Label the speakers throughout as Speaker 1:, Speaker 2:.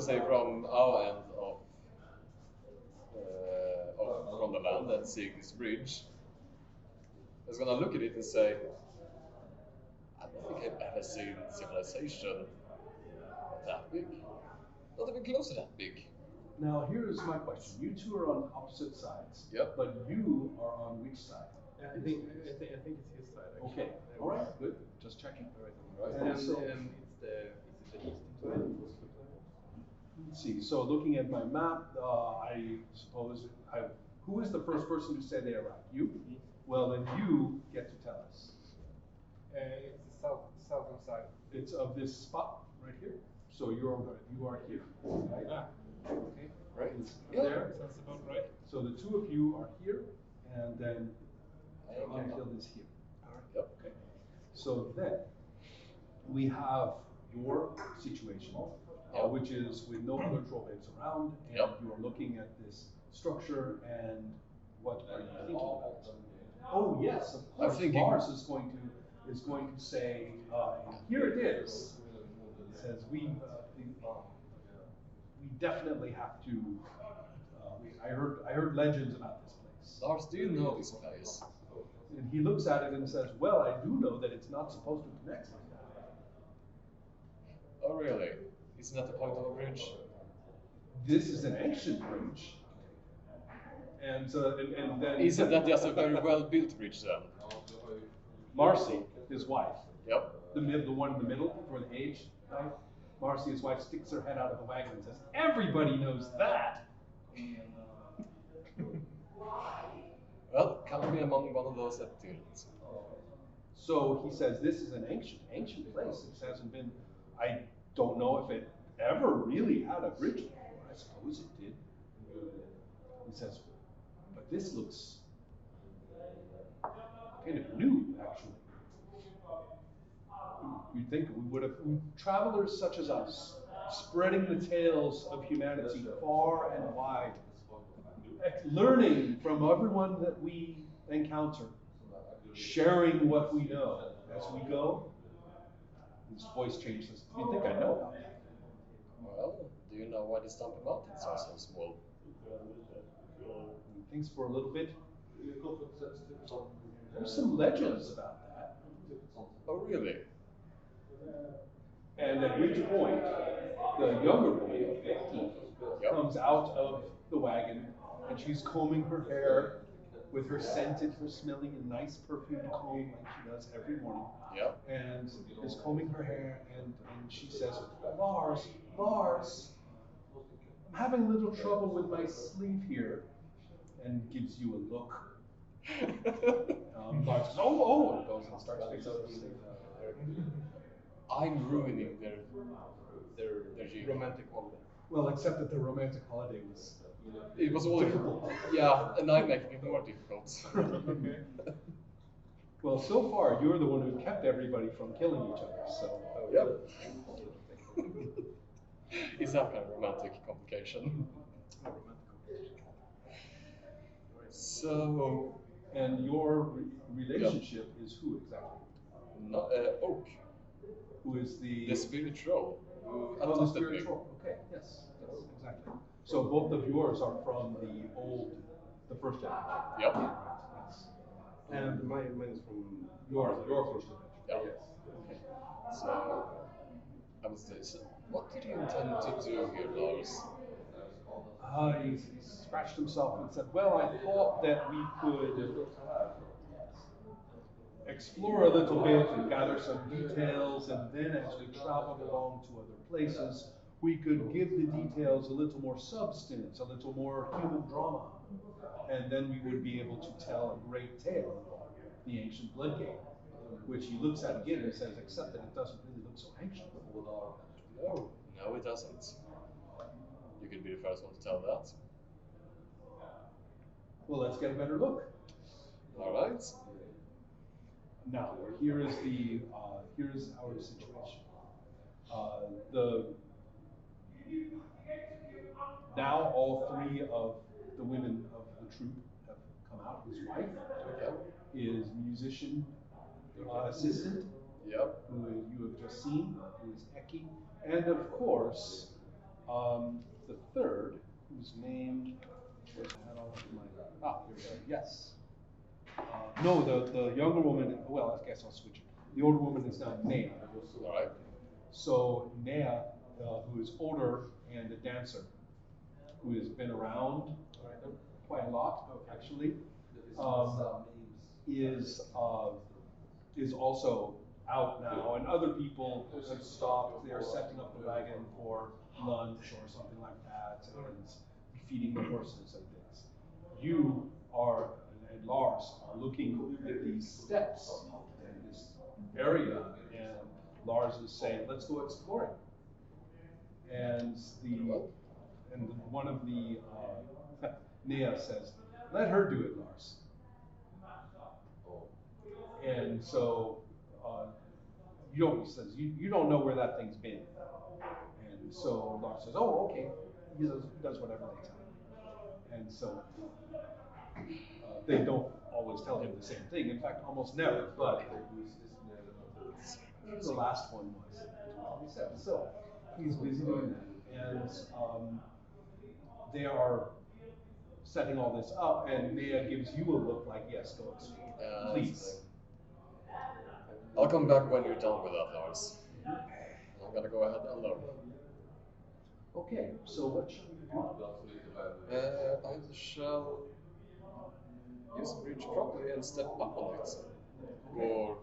Speaker 1: to say from our end from the land and seeing this bridge, I was gonna look at it and say, I don't think I've ever seen civilization that big. Not even close to that big.
Speaker 2: Now, here's my question. You two are on opposite sides.
Speaker 1: Yep.
Speaker 2: But you are on which side?
Speaker 3: I think it's his side. Actually.
Speaker 2: Okay. All right. Good. Just checking.
Speaker 1: Right.
Speaker 2: And so,
Speaker 3: it's the eastern side.
Speaker 2: let's see. So, looking at my map, I suppose who is the first person to say they arrived? You. Well, then you get to tell us.
Speaker 3: It's the southern side.
Speaker 2: It's of this spot right here. So you are here. Right?
Speaker 3: Ah, okay.
Speaker 1: Right?
Speaker 2: Yeah. There.
Speaker 3: Sounds about right.
Speaker 2: So the two of you are here, and then
Speaker 1: Okay.
Speaker 2: Until is here.
Speaker 1: Yep.
Speaker 2: Okay. So then we have your situation, which is with no other trollbabes around, and
Speaker 1: Yep.
Speaker 2: you are looking at this structure, and what are you thinking about? Oh yes, of course. Mars is going to say, here it is. It says we definitely have to. I heard legends about this place.
Speaker 1: Lars, do you know this place?
Speaker 2: And he looks at it and says, well, I do know that it's not supposed to connect like that.
Speaker 1: Oh, really? Isn't that the point of a bridge?
Speaker 2: This is an ancient bridge. And then...
Speaker 1: Isn't that just a very well-built bridge then?
Speaker 2: Marcy, his wife.
Speaker 1: Yep.
Speaker 2: The one in the middle for the age, right? Marcy, his wife, sticks her head out of the wagon and says, everybody knows that.
Speaker 1: Well, count me among one of those that didn't.
Speaker 2: So he says, this is an ancient place. It hasn't been, I don't know if it ever really had a bridge before. I suppose it did. He says, but this looks kind of new, actually. You'd think we would have, travelers such as us, spreading the tales of humanity far and wide, learning from everyone that we encounter, sharing what we know as we go. His voice changes. You think I know about that?
Speaker 1: Well, do you know why the Stumpy Mountains are so small?
Speaker 2: He thinks for a little bit. There's some legends about that.
Speaker 1: Oh, really?
Speaker 2: And at which point, the younger boy, Becky, comes out of the wagon, and she's combing her hair with her smelling a nice perfumed comb like she does every morning.
Speaker 1: Yep.
Speaker 2: And is combing her hair, and she says, Lars, I'm having a little trouble with my sleeve here, and gives you a look. Lars says, oh, and goes and starts fixing her sleeve.
Speaker 1: I'm ruining their
Speaker 3: Romantic holiday.
Speaker 2: Well, except that the romantic holiday was...
Speaker 1: It was all difficult. Yeah, and I'm making it more difficult.
Speaker 2: Well, so far, you're the one who kept everybody from killing each other, so...
Speaker 1: Yep. Is that kind of romantic complication? So...
Speaker 2: And your relationship is who exactly?
Speaker 1: No, Oak.
Speaker 2: Who is the...
Speaker 1: The spirit troll.
Speaker 2: The spirit troll. Okay, yes, exactly. So both of yours are from the first adventure.
Speaker 1: Yep.
Speaker 2: Yes.
Speaker 3: And mine is from
Speaker 2: your first adventure.
Speaker 1: Yeah.
Speaker 2: Yes.
Speaker 1: Okay. So, I was this. What did you intend to do here, Lars?
Speaker 2: He scratched himself and said, well, I thought that we could explore a little bit and gather some details, and then as we traveled along to other places, we could give the details a little more substance, a little more human drama, and then we would be able to tell a great tale of the ancient blood game, which he looks at again and says, except that it doesn't really look so ancient.
Speaker 1: No, it doesn't. You could be the first one to tell that.
Speaker 2: Well, let's get a better look.
Speaker 1: All right.
Speaker 2: Now, here is our situation. Now all three of the women of the troupe have come out. His wife, his musician assistant,
Speaker 1: Yep.
Speaker 2: who you have just seen, who is Eki, and of course, The third, whose name was had all of my here we go. Yes. No, the younger woman. Well, I guess I'll switch it. The older woman is now Nea.
Speaker 1: All right.
Speaker 2: So Nea, who is older and a dancer, who has been around quite a lot, actually, is also out now, and other people have stopped. They're setting up the wagon for lunch or something like that, and feeding the horses and things. You are, and Lars are looking at these steps and this area, and Lars is saying, "Let's go exploring." And one of the Nea says, "Let her do it, Lars." And so Yogi says, you don't know where that thing's been. And so Lars says, "Oh, okay." He does whatever they tell him. And so they don't always tell him the same thing. In fact, almost never. But the last one was. So he's busy doing that. And they are setting all this up, and Nea gives you a look like, "Yes, go explore, please."
Speaker 1: I'll come back when you're done with that, Lars. I'm gonna go ahead alone.
Speaker 2: Okay, so what shall we do?
Speaker 1: I shall use the bridge properly and step up on it. Or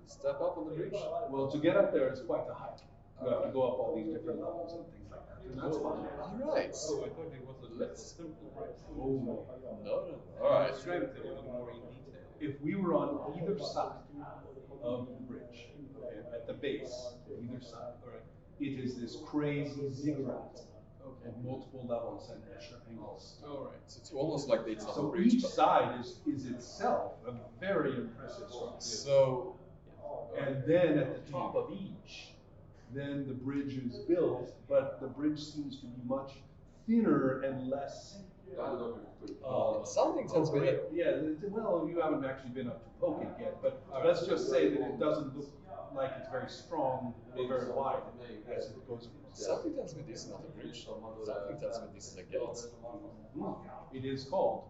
Speaker 1: step up on the bridge.
Speaker 2: Well, to get up there is quite a hike. You have to go up all these different levels and things like that. And that's fine.
Speaker 1: Alright.
Speaker 3: Oh, I thought it was a less simple bridge.
Speaker 2: Oh, no.
Speaker 1: No. Alright.
Speaker 3: Describe it a little more in detail.
Speaker 2: If we were on either side of the bridge, okay, at the base, either side, it is this crazy ziggurat of multiple levels and angles.
Speaker 1: Alright. So it's almost like it's not a
Speaker 2: So
Speaker 1: bridge.
Speaker 2: each side is itself a very impressive structure.
Speaker 1: So.
Speaker 2: And then at the top of each, then the bridge is built, but the bridge seems to be much thinner and less.
Speaker 1: Something tells me that.
Speaker 2: Yeah, well, you haven't actually been up to poke it yet, but let's just say that it doesn't look like it's very strong or very wide as it goes.
Speaker 1: Something tells me this is not a bridge. Something tells me this is a gate.
Speaker 2: It is called.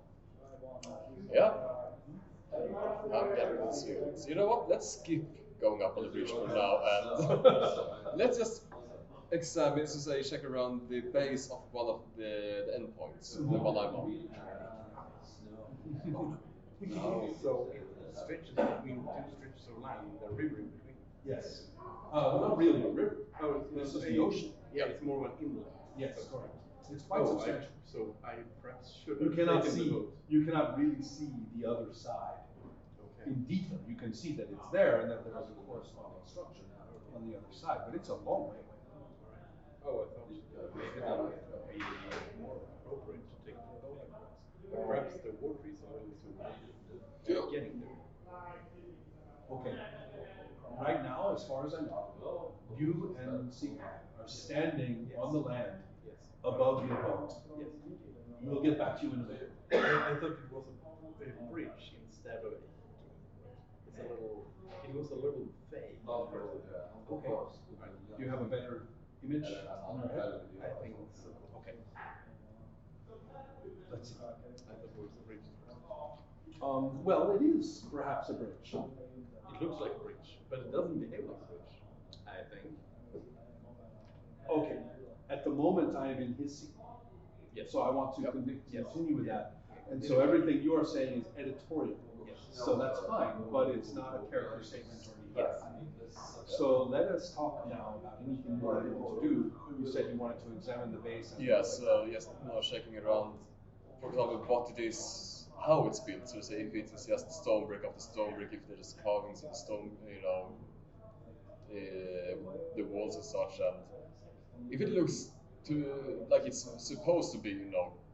Speaker 1: Yeah. I'm getting this here. So you know what? Let's skip going up on the bridge for now, and let's just examine, so say, check around the base of one of the endpoints, the one I'm on.
Speaker 3: So it stretches between two stretches of land, the river in between.
Speaker 2: Yes. Not really a river.
Speaker 3: Oh,
Speaker 2: This is the ocean.
Speaker 3: Yeah, it's more of an inlet.
Speaker 2: Yes, correct. It's quite substantial.
Speaker 3: So I perhaps should
Speaker 2: You
Speaker 3: have
Speaker 2: cannot
Speaker 3: taken the
Speaker 2: see.
Speaker 3: boat.
Speaker 2: You cannot really see the other side
Speaker 3: Okay.
Speaker 2: in detail. You can see that it's there and that there is a corresponding structure on the other side, but it's a long way away.
Speaker 3: Oh, I thought it would be more appropriate to take the boat across. But perhaps the water is a little too getting there.
Speaker 2: Okay. Right now, as far as I know, you and Sigmund are standing on the land
Speaker 3: Yes.
Speaker 2: above your boat.
Speaker 3: Yes.
Speaker 2: We'll get back to you in a minute.
Speaker 3: I thought it was a bridge instead of it's a little. It was a little vague.
Speaker 2: Okay. Do you have a better image in your head?
Speaker 3: I think so.
Speaker 2: Okay. Let's see.
Speaker 3: I thought it was a bridge.
Speaker 2: Well, it is perhaps a bridge.
Speaker 3: It looks like a bridge, but it doesn't behave like a bridge. I think.
Speaker 2: Okay. At the moment, I am in his seat.
Speaker 3: Yes.
Speaker 2: So I want to
Speaker 3: Yep.
Speaker 2: continue with that. And so everything you are saying is editorial.
Speaker 3: Yes.
Speaker 2: So that's fine, but it's not a character statement or anything. So let us talk now about anything you are able to do. You said you wanted to examine the base. And
Speaker 1: Yes, just now checking around, for example, what it is, how it's built. So say if it's just stone brick after stone brick, if there's carvings in the stone, the walls and such, and if it looks like it's supposed to be,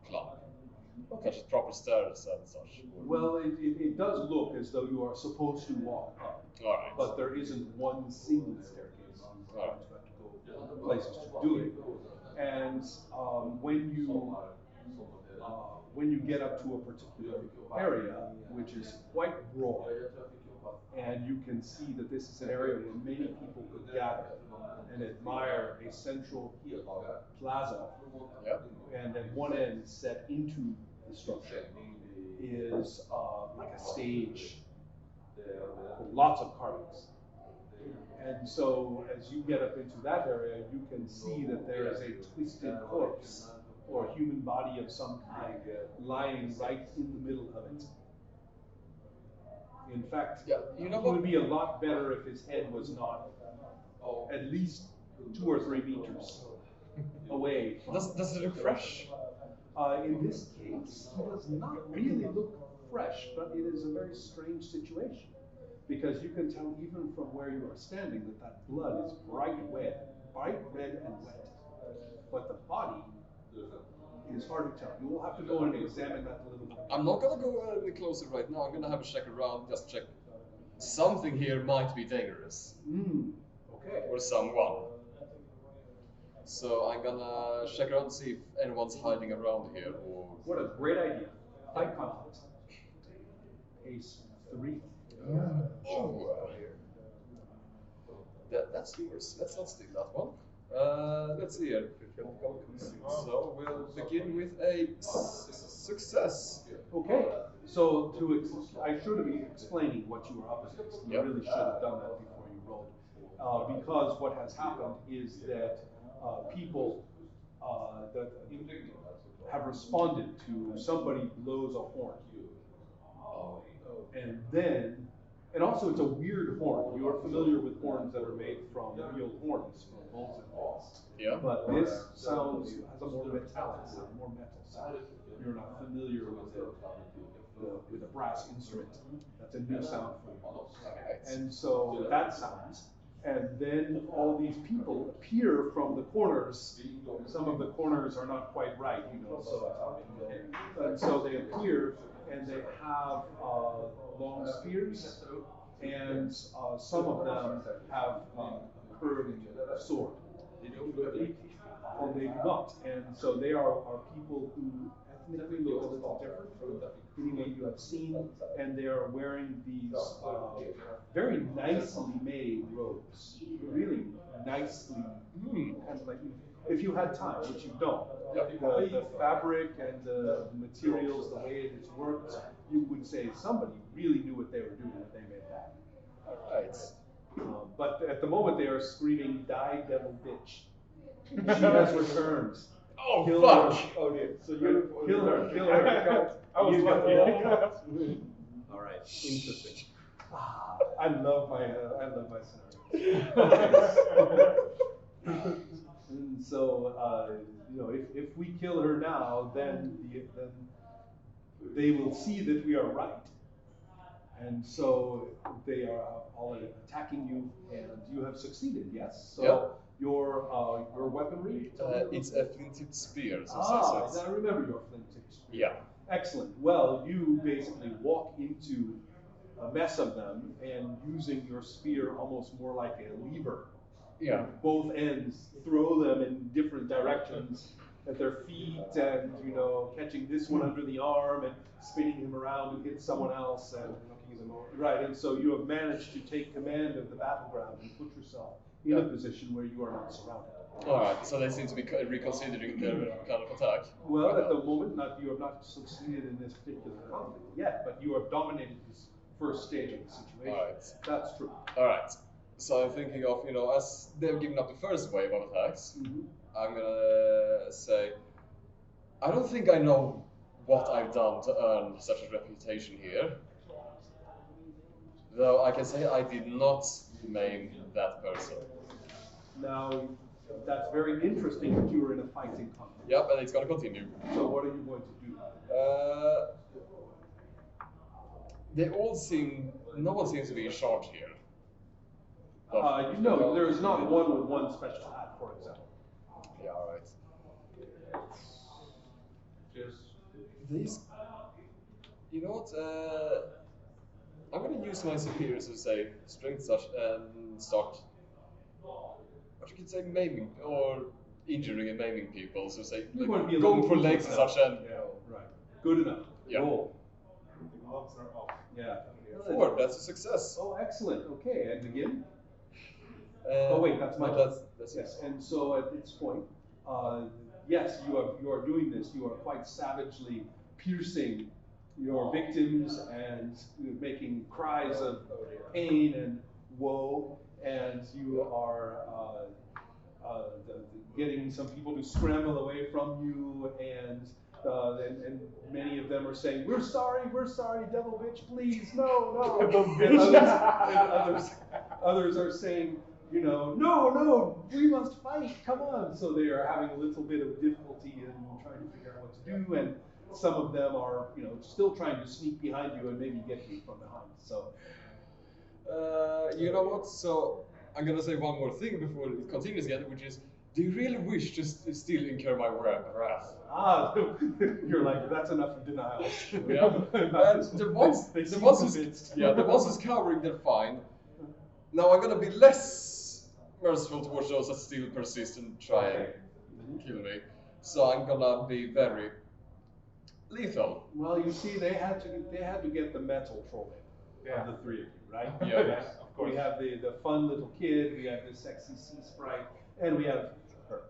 Speaker 1: club, such as proper stairs and such.
Speaker 2: Well, it does look as though you are supposed to walk up,
Speaker 1: All right.
Speaker 2: but there isn't one single staircase. You have to go places to do it. And when you get up to a particular area, which is quite broad, And you can see that this is an area where many people could gather and admire a central plaza.
Speaker 1: Yep.
Speaker 2: And at one end, set into the structure, is like a stage with lots of carvings. And so as you get up into that area, you can see that there is a twisted corpse or human body of some kind lying right in the middle of it. In fact,
Speaker 1: Yeah, you know
Speaker 2: it
Speaker 1: what?
Speaker 2: would be a lot better if his head was not at least 2 or 3 meters away from.
Speaker 1: Does it look fresh?
Speaker 2: In this case, he does not really look fresh, but it is a very strange situation. Because you can tell even from where you are standing that blood is bright red and wet. But the body is hard to tell. You will have to go and examine that a little more.
Speaker 1: I'm not gonna go any closer right now. I'm gonna have a check around, just check. Something here might be dangerous.
Speaker 2: Okay.
Speaker 1: Or someone. So I'm gonna check around to see if anyone's hiding around here or.
Speaker 2: What a great idea. Fight conflict. Pace 3.
Speaker 1: Oh. That's yours. Let's not steal that one. Let's see here. So we'll begin with a success.
Speaker 2: Okay. So I should be explaining what you were up against. You
Speaker 1: Yep.
Speaker 2: really should have done that before you rolled. Because what has happened is that people that have responded to somebody blows a horn. And also it's a weird horn. You are familiar with horns that are made from real horns, from bulls and bulls.
Speaker 1: Yeah.
Speaker 2: But this has a more metallic sound, more metal sound. You're not familiar with a brass instrument. That's a new sound for you. And so that sounds. And then all these people appear from the corners. Some of the corners are not quite right, and so they appear and they have long spears, and some of them have a curved sword. Or maybe not. And so they are people who ethnically look a little different from anyone you have seen, and they are wearing these very nicely made robes. Really nicely, kind of like, if you had time, which you don't, the fabric and the materials, the way it is worked, you would say somebody really knew what they were doing when they made that.
Speaker 1: Alright.
Speaker 2: But at the moment they are screaming, "Die, devil bitch." She has returned.
Speaker 1: Oh,
Speaker 2: Kill
Speaker 1: fuck!
Speaker 2: her.
Speaker 3: Oh dear. So
Speaker 2: Kill her.
Speaker 3: I was
Speaker 2: You got
Speaker 3: lucky.
Speaker 2: All right. Interesting. I love my scenario. And so, if we kill her now, then they will see that we are right. And so they are all attacking you, and you have succeeded. Yes. So
Speaker 1: Yep.
Speaker 2: your weaponry.
Speaker 1: It's a flint-tipped spear. So
Speaker 2: I remember your flint-tipped spear.
Speaker 1: yeah.
Speaker 2: Excellent. Well, you basically walk into a mess of them, and using your spear almost more like a lever.
Speaker 1: Yeah.
Speaker 2: Both ends, throw them in different directions at their feet, and catching this one under the arm and spinning him around to hit someone else, and right. And so you have managed to take command of the battleground and put yourself in a position where you are not surrounded.
Speaker 1: Alright, so they seem to be reconsidering their kind of attack.
Speaker 2: Well, at the moment, you have not succeeded in this particular conflict yet, but you have dominated this first stage of the situation.
Speaker 1: Alright.
Speaker 2: That's true.
Speaker 1: Alright. So I'm thinking of, as they've given up the first wave of attacks, I'm gonna say, I don't think I know what I've done to earn such a reputation here. Though I can say I did not maim that person.
Speaker 2: Now, that's very interesting that you were in a fighting conflict.
Speaker 1: Yep, and it's gonna continue.
Speaker 2: So what are you going to do?
Speaker 1: No one seems to be in charge here.
Speaker 2: There is not one with one special hat, for example.
Speaker 1: Yeah, alright.
Speaker 3: Just
Speaker 1: These, you know what, I'm gonna use my superiors to say strength such and start, what you could say, maiming, or injuring and maiming people, so say,
Speaker 2: You want to be a
Speaker 1: going
Speaker 2: little
Speaker 1: for legs and such and,
Speaker 2: Yeah, right. Good enough.
Speaker 1: yeah.
Speaker 2: Roll.
Speaker 3: the gloves are off.
Speaker 2: Yeah.
Speaker 1: 4, that's a success.
Speaker 2: Oh, excellent. Okay, and again.
Speaker 1: Oh
Speaker 2: wait, that's my
Speaker 1: no,
Speaker 2: turn.
Speaker 1: that's
Speaker 2: Yes,
Speaker 1: it.
Speaker 2: and so at this point, yes, you are doing this. You are quite savagely piercing your victims and making cries of pain and woe, and you are getting some people to scramble away from you, and many of them are saying, we're sorry, devil bitch, please, no. And others are saying, no, we must fight, come on. So they are having a little bit of difficulty in trying to figure out what to do, and some of them are, still trying to sneak behind you and maybe get you from behind. So,
Speaker 1: you know what? So I'm gonna say one more thing before it continues again, which is, do you really wish to still incur my wrath?
Speaker 2: you're like, that's enough of denials.
Speaker 1: Yeah. And the ones who's cowering, they're fine. Now I'm gonna be less merciful towards those that still persist and try and kill me. So I'm gonna be very lethal.
Speaker 2: Well, you see, they had to get the metal Trollbabe of the three of you, right?
Speaker 1: Yeah.
Speaker 3: Yes, of course.
Speaker 2: We have the fun little kid, we have the sexy sea sprite, and we have her.